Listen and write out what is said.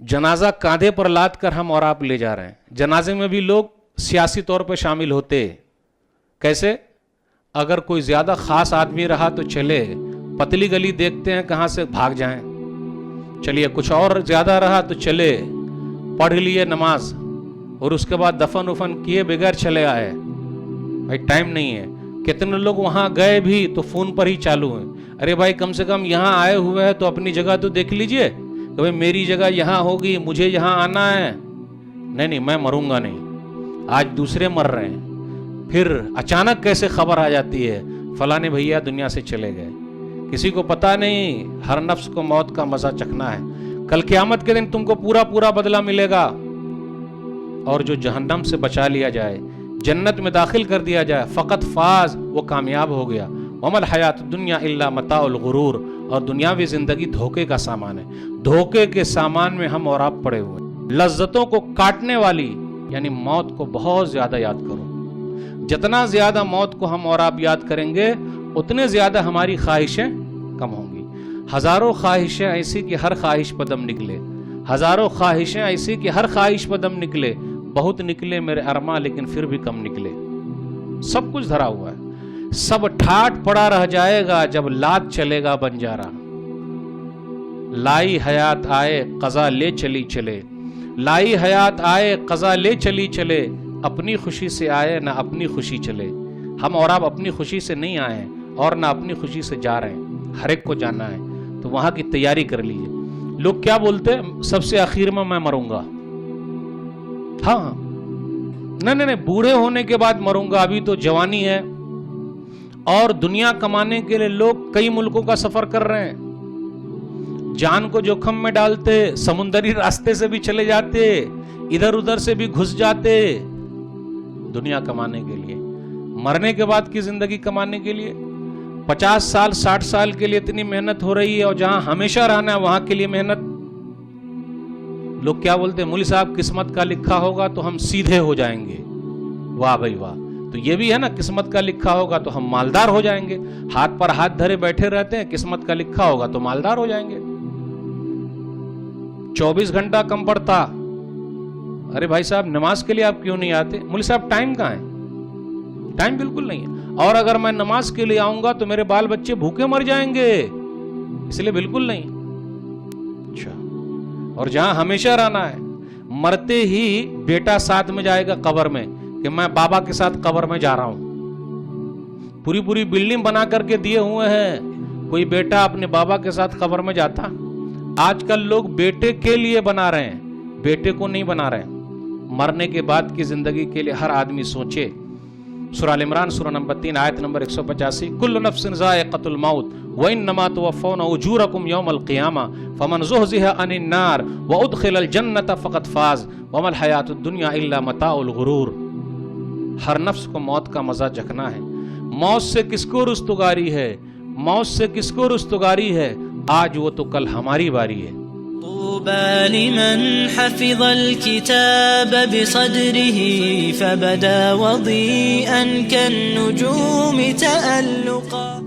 जनाजा कांधे पर लाद कर हम और आप ले जा रहे हैं। जनाजे में भी लोग सियासी तौर पर शामिल होते। कैसे? अगर कोई ज़्यादा ख़ास आदमी रहा तो चले, पतली गली देखते हैं कहाँ से भाग जाएं। चलिए, कुछ और ज़्यादा रहा तो चले, पढ़ लिए नमाज और उसके बाद दफन उफन किए बगैर चले आए। भाई टाइम नहीं है। कितने लोग वहाँ गए भी तो फ़ोन पर ही चालू हैं। अरे भाई कम से कम यहाँ आए हुए हैं तो अपनी जगह तो देख लीजिए कि भाई मेरी जगह यहाँ होगी, मुझे यहाँ आना है। नहीं, मैं मरूंगा नहीं, आज दूसरे मर रहे हैं। फिर अचानक कैसे खबर आ जाती है फलाने भैया दुनिया से चले गए। किसी को पता नहीं, हर नफ्स को मौत का मजा चखना है। कल क़यामत के दिन तुमको पूरा पूरा बदला मिलेगा। और जो जहन्नम से बचा लिया जाए, जन्नत में दाखिल कर दिया जाए, फ़कत फाज, वो कामयाब हो गया। वमल हयात दुनिया इल्ला मताउल गुरूर, और दुनियावी जिंदगी धोखे का सामान है। धोखे के सामान में हम और आप पड़े हुए। लज्जतों को काटने वाली यानी मौत को बहुत ज्यादा याद करो। जितना ज्यादा मौत को हम और आप याद करेंगे उतने ज्यादा हमारी ख्वाहिशें कम होंगी। हजारों ख्वाहिशें ऐसी कि हर ख्वाहिश पर दम निकले। हजारों ख्वाहिशें ऐसी कि हर ख्वाहिश पर दम निकले। बहुत निकले मेरे अरमा लेकिन फिर भी कम निकले। सब कुछ धरा हुआ है। सब ठाट पड़ा रह जाएगा जब लाद चलेगा बंजारा। लाई हयात आए कज़ा ले चली चले। लाई हयात आए कज़ा ले चली चले। अपनी खुशी से आए ना अपनी खुशी चले। हम और आप अपनी खुशी से नहीं आए और ना अपनी खुशी से जा रहे हैं। हर एक को जाना है तो वहां की तैयारी कर लीजिए। लोग क्या बोलते हैं? सबसे आखिर में मैं मरूंगा। हाँ, नहीं, बूढ़े होने के बाद मरूंगा, अभी तो जवानी है। और दुनिया कमाने के लिए लोग कई मुल्कों का सफर कर रहे हैं। जान को जोखम में डालते, समुद्री रास्ते से भी चले जाते, इधर उधर से भी घुस जाते दुनिया कमाने के लिए। मरने के बाद की जिंदगी कमाने के लिए 50 साल 60 साल के लिए इतनी मेहनत हो रही है, और जहां हमेशा रहना है वहां के लिए मेहनत। लोग क्या बोलते हैं? मौलवी साहब किस्मत का लिखा होगा तो हम सीधे हो जाएंगे। वाह भाई वाह। तो ये भी है ना, किस्मत का लिखा होगा तो हम मालदार हो जाएंगे। हाथ पर हाथ धरे बैठे रहते हैं, किस्मत का लिखा होगा तो मालदार हो जाएंगे। 24 घंटा कम पड़ता। अरे भाई साहब नमाज के लिए आप क्यों नहीं आते? मौलवी साहब टाइम कहाँ है? टाइम बिल्कुल नहीं है। और अगर मैं नमाज के लिए आऊंगा तो मेरे बाल बच्चे भूखे मर जाएंगे, इसलिए बिल्कुल नहीं। अच्छा, और जहां हमेशा रहना है, मरते ही बेटा साथ में जाएगा कब्र में कि मैं बाबा के साथ कब्र में जा रहा हूं। पूरी पूरी बिल्डिंग बना करके दिए हुए हैं, कोई बेटा अपने बाबा के साथ कब्र में जाता? आजकल लोग बेटे के लिए बना रहे हैं, बेटे को नहीं बना रहे हैं। मरने के बाद की जिंदगी के लिए हर आदमी सोचे। सूरह इमरान सूरह नंबर 3 आयत नंबर 185, कुल्लु नफ्सिन ज़ाइक़तुल मौत व इन्नमा तुवफ़्फ़ौना उजूरकुम यौमल क़ियामा फ़मन ज़ुहज़िहा अनिन नार व उदख़िलल जन्नत फ़क़द फ़ाज़ वमल हयातुद दुनिया इल्ला मताउल गुरूर। हर नफ्स को मौत का मजा चखना है। मौत से किसको रुस्तगारी है? मौत से किसको रुस्तगारी है? आज वो तो कल हमारी बारी है। طوبى لمن حفظ الكتاب بصدره فبدا وضيئا كالنجوم تألقا